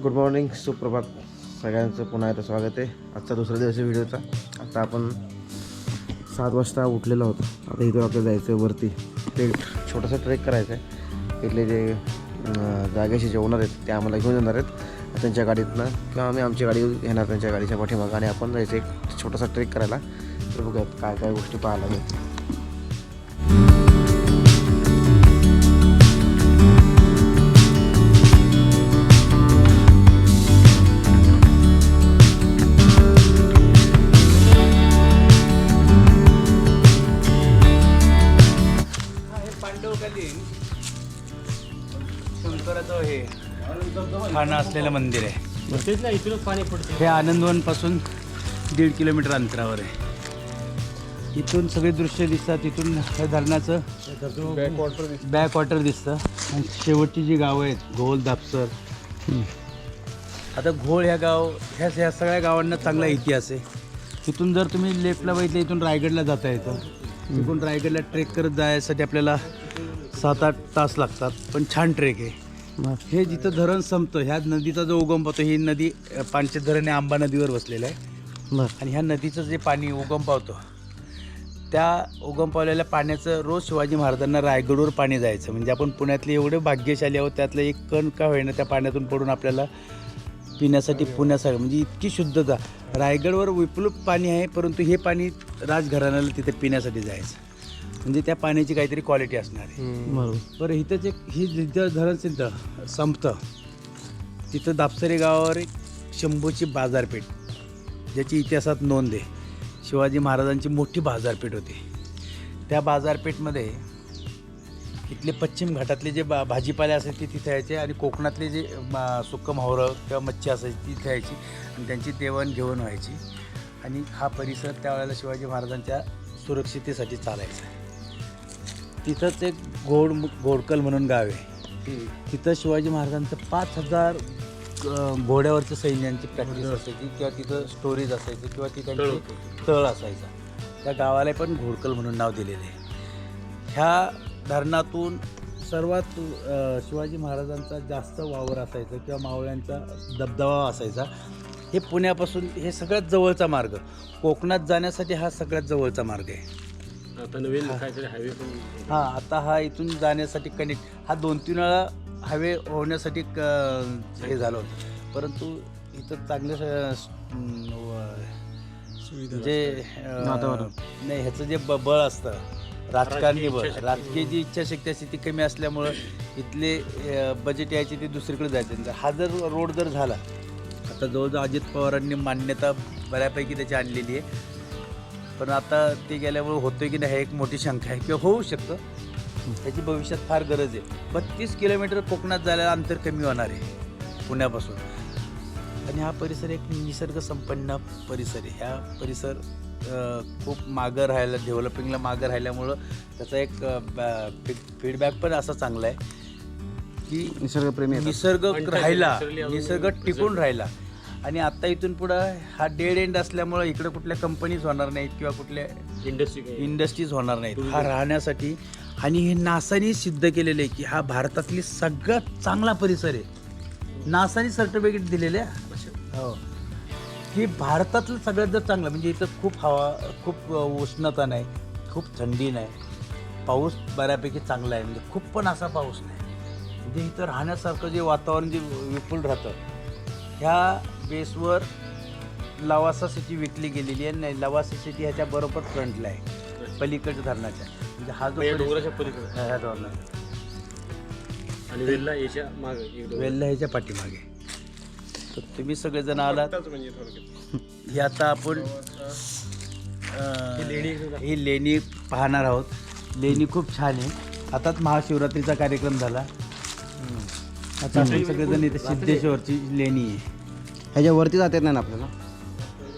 Good morning, सुप्रभात सगळ्यांचं पुन्हा एकदा स्वागत आहे. आजचा दुसरा दिवस आहे व्हिडिओचा. आता आपण 7 वाजता उठलेलो होतो. आता इथून आपल्याला जायचं आहे वरती. ते छोटासा ट्रेक करायचा आहे. इथले जे जागेशी जे ओनर आहेत ते आम्हाला घेऊन येणार आहेत त्यांच्या गाडीतनं, किंवा आम्ही आमची गाडी घेणार त्यांच्या गाडीच्या पाठीमागं आणि आपण जायचं एक छोटासा ट्रेक करायला. तर बघूयात काय काय गोष्टी पाहायला मिळतात. शंकराचं हे ठाणं असलेलं मंदिर आहे. हे आनंदवनपासून 1.5 किलोमीटर अंतरावर आहे. इथून सगळे दृश्य दिसतात. इथून हे धरणाचं बॅकवॉटर दिसतं. आणि शेवटची जी गावं आहेत घोल, दापसर. आता घोळ ह्या सगळ्या गावांना चांगला इतिहास आहे. इथून जर तुम्ही लेफ्टला बघितलं, इथून रायगडला जाता येतं. इथून रायगडला ट्रेक करत जायसाठी आपल्याला 7-8 तास लागतात, पण छान ट्रेक आहे. हे जिथं धरण संपतं, ह्या नदीचा जो उगम पावतो, ही नदी पानशेत धरण हे आंबा नदीवर बसलेलं आहे. आणि ह्या नदीचं जे पाणी उगम पावतं, त्या उगम पावलेल्या पाण्याचं रोज शिवाजी महाराजांना रायगडवर पाणी जायचं. म्हणजे आपण पुण्यातले एवढे भाग्यशाली आहोत, त्यातलं एक कण का होईना त्या पाण्यातून पडून आपल्याला पिण्यासाठी पुण्यासाठी म्हणजे इतकी शुद्धता. रायगडवर विपुल पाणी आहे, परंतु हे पाणी राजघराण्याला तिथे पिण्यासाठी जायचं. म्हणजे त्या पाण्याची काहीतरी क्वालिटी असणार आहे. बरोबर. बरं, इथंच एक ही जिथं धरण संपतं तिथं दापसरे गावावर एक शंभूची बाजारपेठ, ज्याची इतिहासात नोंद आहे. शिवाजी महाराजांची मोठी बाजारपेठ होती. त्या बाजारपेठमध्ये इथले पश्चिम घाटातले जे भाजीपाले असायचे ते तिथे यायचे, आणि कोकणातले जे सुक्कं मावरं किंवा मच्छी असायची ती तिथे यायची, आणि त्यांची देवाणघेवाण व्हायची. आणि हा परिसर त्यावेळेला शिवाजी महाराजांच्या सुरक्षितेसाठी चालायचा. तिथंच एक घोडकल म्हणून गाव आहे. तिथं शिवाजी महाराजांचं 5000 घोड्यावरच्या सैन्यांची प्रॅक्टिस असायची, किंवा तिथं स्टोरीज असायची, किंवा तिथं तळ असायचा. त्या गावाला पण घोडकल म्हणून नाव दिलेलं आहे. ह्या धरणातून सर्वात शिवाजी महाराजांचा जास्त वावर असायचा, किंवा मावळ्यांचा दबदबा असायचा. हे पुण्यापासून हे सगळ्यात जवळचा मार्ग, कोकणात जाण्यासाठी हा सगळ्यात जवळचा मार्ग आहे. आता नवीन काहीतरी हायवे पण आता हा इथून जाण्यासाठी कनेक्ट, हा 2-3 वेळा हायवे होण्यासाठी हे झालं होतं. परंतु इथं चांगलं जे नाही, ह्याचं जे बळ असतं, राजकारणी बळ, राजकीय जी इच्छाशक्ती असते ती कमी असल्यामुळं इथले बजेट यायचे ते दुसरीकडे जायचे. हा जर रोड जर झाला, आता जवळजवळ अजित पवारांनी मान्यता बऱ्यापैकी त्याची आणलेली आहे, पण आता ते गेल्यामुळे होतं की नाही, एक मोठी शंका आहे, किंवा होऊ शकतं. त्याची भविष्यात फार गरज आहे. 32 किलोमीटर कोकणात जायला अंतर कमी होणार आहे पुण्यापासून. आणि हा परिसर एक निसर्गसंपन्न परिसर आहे. ह्या परिसर खूप मागं राहायला, डेव्हलपिंगला मागं राहिल्यामुळं त्याचा एक फीडबॅक पण असा चांगला आहे की निसर्ग टिकून राहिला. आणि आता इथून पुढं हा डेड एंड असल्यामुळं इकडे कुठल्या कंपनीज होणार नाहीत, किंवा कुठल्या इंडस्ट्रीज होणार नाहीत. हा राहण्यासाठी, आणि हे नासाने सिद्ध केलेलं आहे की हा भारतातली सगळ्यात चांगला परिसर आहे. नासाने सर्टिफिकेट दिलेले हो की भारतातलं सगळ्यात जर चांगलं, म्हणजे इथं खूप हवा, खूप उष्णता नाही, खूप थंडी नाही, पाऊस बऱ्यापैकी चांगला आहे. म्हणजे खूप पण असा पाऊस नाही. म्हणजे इथं राहण्यासारखं जे वातावरण जे विपुल राहतं, ह्या बेसवर लवासा सिटी विकली गेलेली आहे. नाही, लवासा सिटी ह्याच्या बरोबर फ्रंटला आहे, पलीकडच्या धरणाच्या. म्हणजे हा जो डोंगराच्या पलीकडे ह्या धरणाचा, आणि वेल्ला याच्या मागे, वेल्ला ह्याच्या पाठीमागे. तर तुम्ही सगळेजण आलात. हे आता आपण ही लेणी पाहणार आहोत. लेणी खूप छान आहे. आताच महाशिवरात्रीचा कार्यक्रम झाला. आता आपण सगळेजण इथे सिद्धेश्वरची लेणी आहे. ह्याच्यावरती जाता येत नाही ना आपल्याला,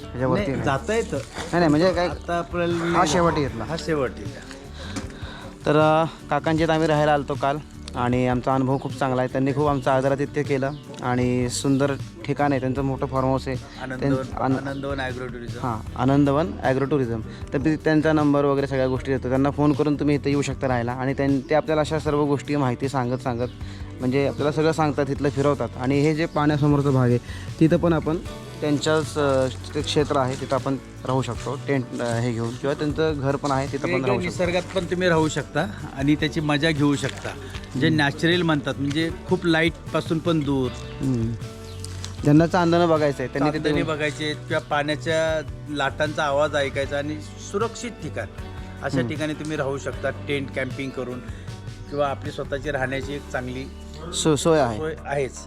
ह्याच्यावरती जाता येतं. नाही म्हणजे काय, आता आपल्याला हा शेवटी घेतला. हा शेवटी. तर काकांच्यात आम्ही राहायला आलतो काल, आणि आमचा अनुभव खूप चांगला आहे. त्यांनी खूप आमचं आदरातिथ्य केलं, आणि सुंदर ठिकाण आहे. त्यांचं मोठं फार्म हाऊस आहे. Anandwan agro tourism. हां, आनंदवन ॲग्रो टुरिझम. तर त्यांचा नंबर वगैरे सगळ्या गोष्टी देतो. त्यांना फोन करून तुम्ही इथं येऊ शकता राहायला आणि ते आपल्याला अशा सर्व गोष्टी माहिती सांगत म्हणजे आपल्याला सगळं सांगतात, इथलं फिरवतात. आणि हे जे पाण्यासमोरचा भाग आहे तिथं पण आपण त्यांच्याच क्षेत्र आहे, तिथं आपण राहू शकतो टेंट हे घेऊन, किंवा त्यांचं घर पण आहे तिथं पण राहू शकतो. निसर्गात पण तुम्ही राहू शकता आणि त्याची मजा घेऊ शकता. जे नॅचरल म्हणतात म्हणजे खूप लाईटपासून पण दूर. ज्यांना चांदणं बघायचं आहे त्यांनी चांदणी बघायचे किंवा पाण्याच्या लाटांचा आवाज ऐकायचा आणि सुरक्षित ठिकाण अशा ठिकाणी तुम्ही राहू शकता टेंट कॅम्पिंग करून, किंवा आपली स्वतःची राहण्याची एक चांगली सोय आहे. सोय आहेच.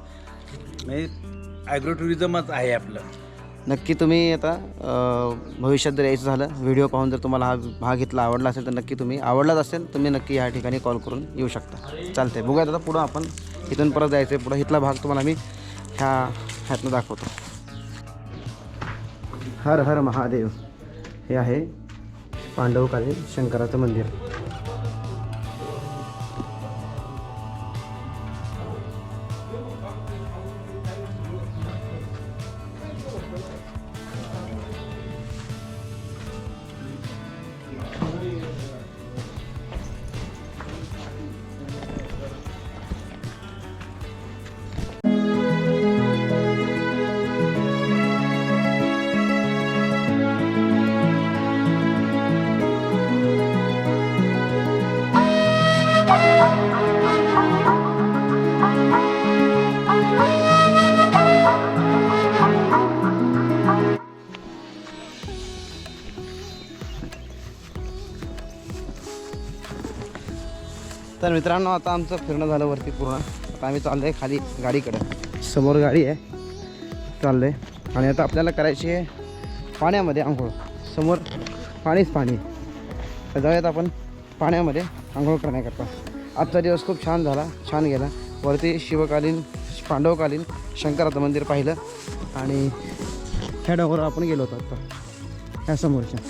म्हणजे ॲग्रो टुरिझमच आहे आपलं. नक्की तुम्ही आता भविष्यात जर यायचं झालं, व्हिडिओ पाहून जर तुम्हाला हा भाग इथला आवडला असेल तर नक्की आवडलाच असेल तुम्ही नक्की या ठिकाणी कॉल करून येऊ शकता. चालते, बघूयात आता पुढं आपण इथून परत जायचं आहे. पुढं इथला भाग तुम्हाला मी ह्यातनं दाखवतो. हर हर महादेव हे आहे पांडवकालीन शंकराचं मंदिर. तर मित्रांनो, आता आमचं फिरणं झालं वरती पूर्ण. आता आम्ही चाललो आहे खाली गाडीकडे. समोर गाडी आहे, चाललो आहे. आणि आता आपल्याला करायची आहे पाण्यामध्ये आंघोळ. समोर पाणीच पाणी. तर जाऊयात आपण पाण्यामध्ये आंघोळ करण्याकरता. आजचा दिवस खूप छान झाला, छान गेला. वरती शिवकालीन पांडवकालीन शंकराचं मंदिर पाहिलं आणि ह्या डोंगरावर आपण गेलो होतो आत्ता ह्या समोरच्या.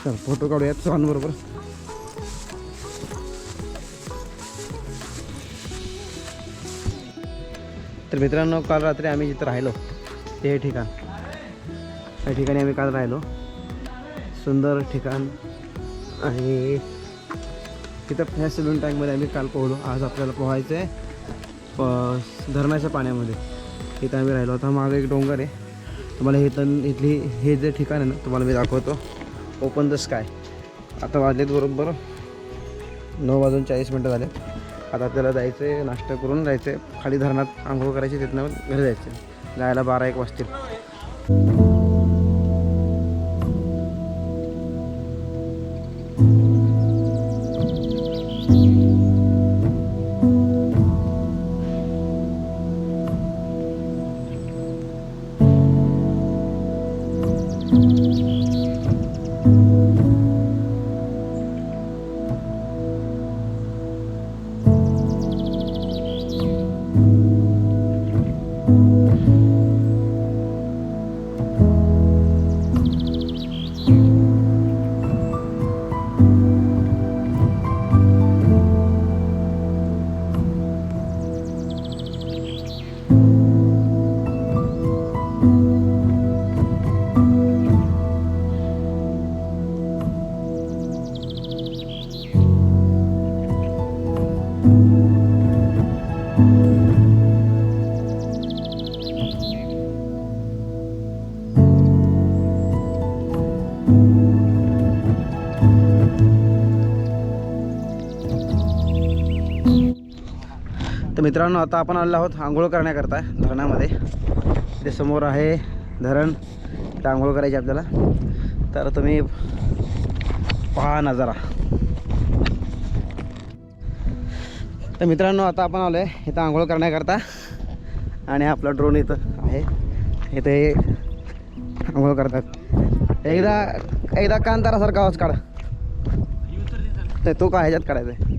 चल फोटो काढूयात सरांबरोबर. तर मित्रांनो, काल रात्री आम्ही जिथं राहिलो ते हे ठिकाण, या ठिकाणी आम्ही काल राहिलो. सुंदर ठिकाण. आणि तिथं ह्या स्विमिंग टँकमध्ये आम्ही काल पोहलो. आज आपल्याला पोहायचं आहे धरणाच्या पाण्यामध्ये. इथं आम्ही राहिलो. आता मागं एक डोंगर आहे. तुम्हाला इथली हे जे ठिकाण आहे ना तुम्हाला मी दाखवतो. Open the sky. आता वाजलेत बरोबर 9:40 झाले. आता आपल्याला जायचं आहे, नाश्ता करून जायचं आहे खाली धरणात आंघोळ करायची, तिथनं घरी जायचं आहे. जायला 12-1 वाजतील. तर मित्रांनो, आता आपण आलेलो आहोत आंघोळ करण्याकरता धरणामध्ये. ते समोर आहे धरण, ते आंघोळ करायची आपल्याला. तर तुम्ही पहा नजारा. तर मित्रांनो, आता आपण आलो आहे इथं आंघोळ करण्याकरता. आणि आपला ड्रोन इथं आहे. इथे आंघोळ करतात. एकदा कांतारासारखा आवाज काढ. तो काय ह्याच्यात काढायचा आहे.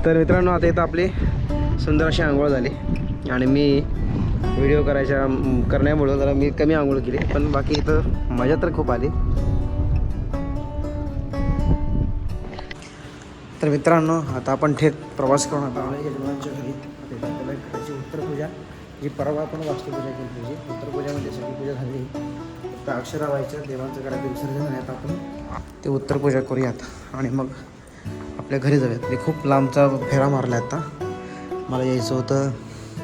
तर मित्रांनो आता इथं आपली सुंदर अशी आंघोळ झाली आणि मी व्हिडिओ करण्यामुळं जरा मी कमी आंघोळ केली, पण बाकी इथं मजा तर खूप आली. तर मित्रांनो आता आपण थेट प्रवास करून आता आलो यजमानांच्या घरी. आता त्याला घराची उत्तरपूजा जी परवा आपण वास्तुपूजा केली होती, उत्तरपूजामध्ये सगळी पूजा झाली. फक्त अक्षरा व्हायच्या देवांचं करायचं विसर्जन आहे. आता आपण ते उत्तरपूजा करूयात आणि मग आपल्या घरी जाऊयात. मी खूप लांबचा फेरा मारला आता. मला यायचं होतं,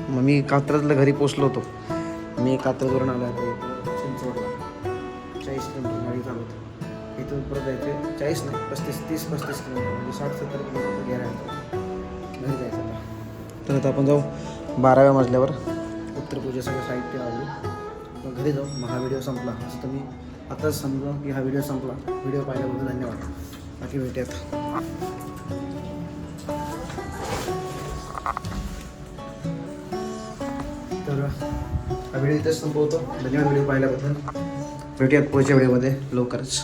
मग मी कात्रजला घरी पोचलो होतो. मी कात्रजवरून आलो आहे चिंचवडला 40 किलोमीटर गाडी चालवतो. इथून परत जायचं 40 नाही 30 किलोमीटर म्हणजे 60-70 किलोमीटर घ्यायला घरी जायचं आता. तर आता आपण जाऊ 12व्या मजल्यावर उत्तरपूजा सगळं साहित्य लावलं मग घरी जाऊ. मग हा व्हिडिओ संपला असं तर मी आताच समजा की हा व्हिडिओ संपला. व्हिडिओ पाहिल्याबद्दल धन्यवाद. बाकी भेटूयात. तर हा व्हिडिओ इथेच संपवतो. धन्यवाद व्हिडिओ पाहिल्याबद्दल. भेटूयात पुढच्या व्हिडिओमध्ये लवकरच.